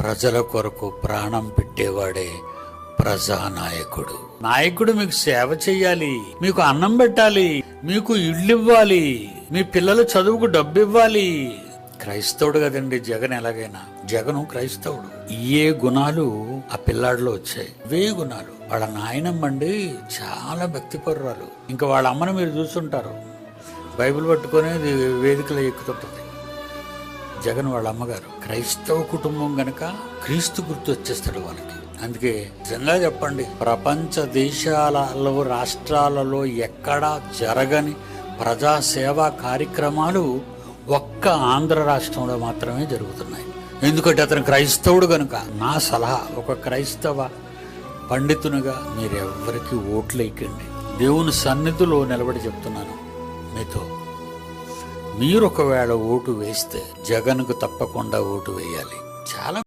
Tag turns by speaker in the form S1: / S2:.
S1: ప్రజల కొరకు ప్రాణం పెట్టేవాడే ప్రజానాయకుడు. నాయకుడు మీకు సేవ చెయ్యాలి, మీకు అన్నం పెట్టాలి, మీకు ఇళ్ళు ఇవ్వాలి, మీ పిల్లల చదువుకు డబ్బు ఇవ్వాలి. క్రైస్తవుడు కదండి జగన్. ఎలాగైనా జగను క్రైస్తవుడు. ఏ గుణాలు ఆ పిల్లాడిలో వచ్చాయి, ఇవే గుణాలు. వాళ్ళ నాయనమ్మండి చాలా భక్తిపరురాలు. ఇంకా వాళ్ళ అమ్మని మీరు చూస్తుంటారు, బైబిల్ పట్టుకొని వేదికలో ఎక్కుతుంటది. జగన్ వాళ్ళ అమ్మగారు క్రైస్తవ కుటుంబం గనక క్రీస్తు గుర్తు వచ్చేస్తాడు వాళ్ళకి. అందుకే నిజంగా చెప్పండి, ప్రపంచ దేశాలలో రాష్ట్రాలలో ఎక్కడా జరగని ప్రజాసేవా కార్యక్రమాలు ఒక్క ఆంధ్ర రాష్ట్రంలో మాత్రమే జరుగుతున్నాయి. ఎందుకంటే అతను క్రైస్తవుడు గనుక. నా సలహా, ఒక క్రైస్తవ పండితునిగా మీరెవ్వరికి ఓట్లు వేయకండి. దేవుని సన్నిధిలో నిలబడి చెప్తున్నాను మీతో, మీరు ఒకవేళ ఓటు వేస్తే జగన్కు తప్పకుండా ఓటు వేయాలి. చాలా